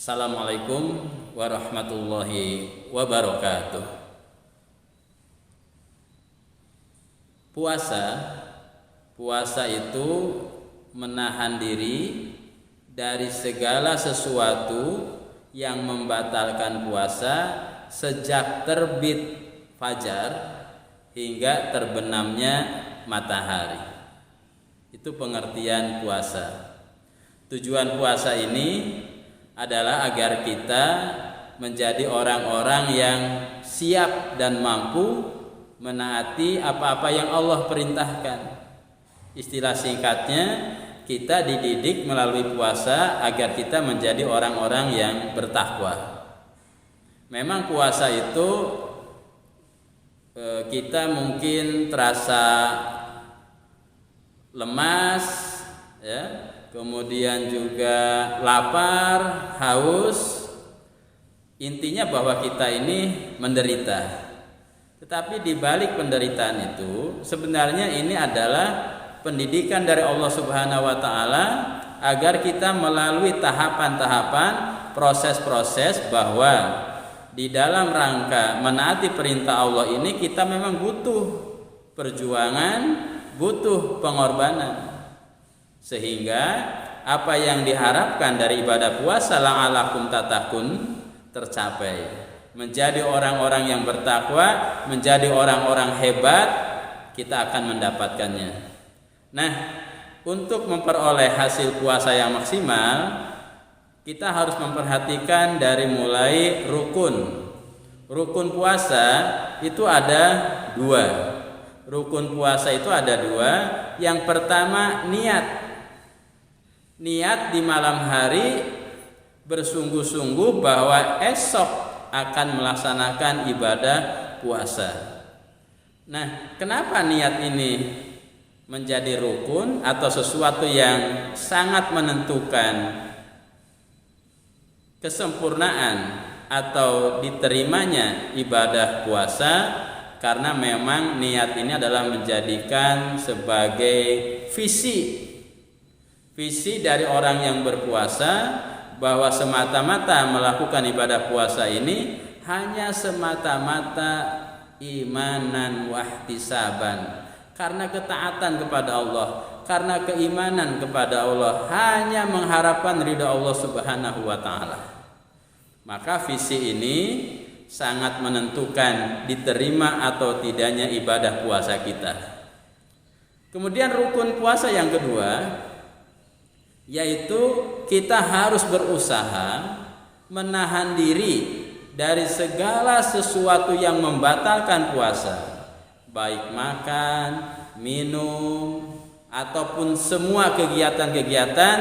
Assalamualaikum warahmatullahi wabarakatuh. Puasa itu menahan diri dari segala sesuatu yang membatalkan puasa sejak terbit fajar hingga terbenamnya matahari. Itu pengertian puasa. Tujuan puasa ini adalah agar kita menjadi orang-orang yang siap dan mampu menaati apa-apa yang Allah perintahkan. Istilah singkatnya, kita dididik melalui puasa agar kita menjadi orang-orang yang bertakwa. Memang puasa itu kita mungkin terasa lemas, ya, kemudian juga lapar, haus. Intinya bahwa kita ini menderita. Tetapi di balik penderitaan itu sebenarnya ini adalah pendidikan dari Allah Subhanahu wa taala agar kita melalui tahapan-tahapan, proses-proses bahwa di dalam rangka menaati perintah Allah ini kita memang butuh perjuangan, butuh pengorbanan. Sehingga apa yang diharapkan dari ibadah puasa la'alakum tatakun tercapai. Menjadi orang-orang yang bertakwa, menjadi orang-orang hebat, kita akan mendapatkannya. Nah, untuk memperoleh hasil puasa yang maksimal, kita harus memperhatikan dari mulai rukun. Rukun puasa itu ada dua. Rukun puasa itu ada dua. Yang pertama niat. Niat di malam hari bersungguh-sungguh bahwa esok akan melaksanakan ibadah puasa. Nah, kenapa niat ini menjadi rukun atau sesuatu yang sangat menentukan kesempurnaan atau diterimanya ibadah puasa? Karena memang niat ini adalah menjadikan sebagai visi dari orang yang berpuasa bahwa semata-mata melakukan ibadah puasa ini hanya semata-mata imanan wahtisaban, karena ketaatan kepada Allah, karena keimanan kepada Allah, hanya mengharapkan ridha Allah Subhanahu wa taala. Maka visi ini sangat menentukan diterima atau tidaknya ibadah puasa kita. Kemudian rukun puasa yang kedua, yaitu kita harus berusaha menahan diri dari segala sesuatu yang membatalkan puasa, baik makan, minum, ataupun semua kegiatan-kegiatan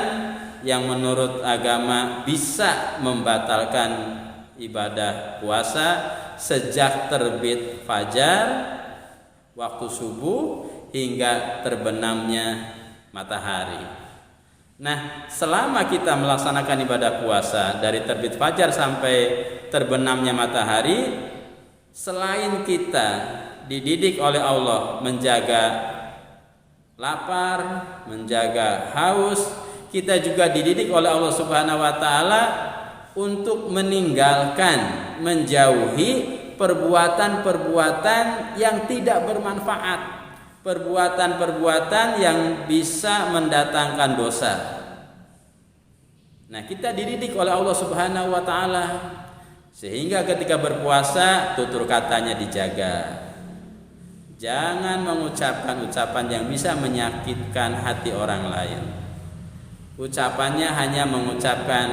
yang menurut agama bisa membatalkan ibadah puasa sejak terbit fajar, waktu subuh, hingga terbenamnya matahari. Nah, selama kita melaksanakan ibadah puasa dari terbit fajar sampai terbenamnya matahari, selain kita dididik oleh Allah menjaga lapar, menjaga haus, kita juga dididik oleh Allah Subhanahu wa taala untuk meninggalkan, menjauhi perbuatan-perbuatan yang tidak bermanfaat, perbuatan-perbuatan yang bisa mendatangkan dosa. Nah, kita dididik oleh Allah Subhanahu wa taala sehingga ketika berpuasa tutur katanya dijaga. Jangan mengucapkan ucapan yang bisa menyakitkan hati orang lain. Ucapannya hanya mengucapkan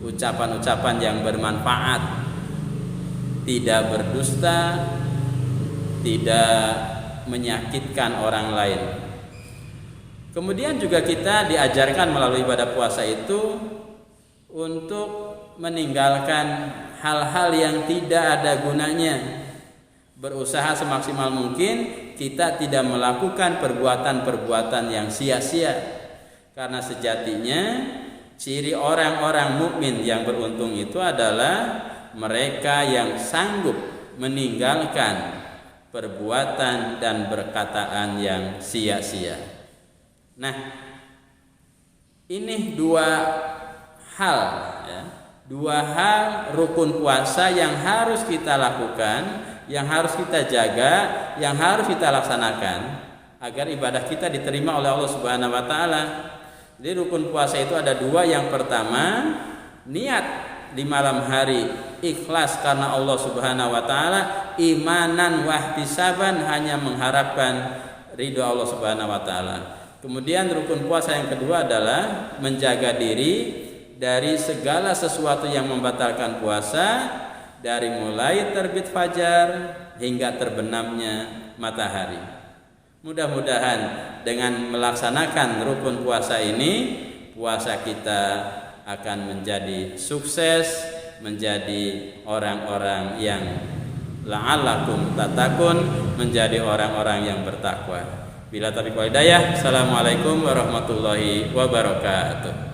ucapan-ucapan yang bermanfaat, tidak berdusta, tidak menyakitkan orang lain. Kemudian juga kita diajarkan melalui ibadah puasa itu untuk meninggalkan hal-hal yang tidak ada gunanya. Berusaha semaksimal mungkin kita tidak melakukan perbuatan-perbuatan yang sia-sia. Karena sejatinya ciri orang-orang mukmin yang beruntung itu adalah mereka yang sanggup meninggalkan perbuatan dan perkataan yang sia-sia. Nah, ini dua hal, ya, 2 hal rukun puasa yang harus kita lakukan, yang harus kita jaga, yang harus kita laksanakan agar ibadah kita diterima oleh Allah Subhanahu wa taala. Jadi rukun puasa itu ada 2. Yang pertama, niat di malam hari ikhlas karena Allah Subhanahu wa taala, imanan wahtisaban, hanya mengharapkan ridho Allah Subhanahu wa taala. Kemudian rukun puasa yang kedua adalah menjaga diri dari segala sesuatu yang membatalkan puasa, dari mulai terbit fajar hingga terbenamnya matahari. Mudah-mudahan dengan melaksanakan rukun puasa ini, puasa kita akan menjadi sukses, menjadi orang-orang yang la'allakum tattaqun, menjadi orang-orang yang bertakwa. Bila taufiq wal hidayah. Assalamualaikum warahmatullahi wabarakatuh.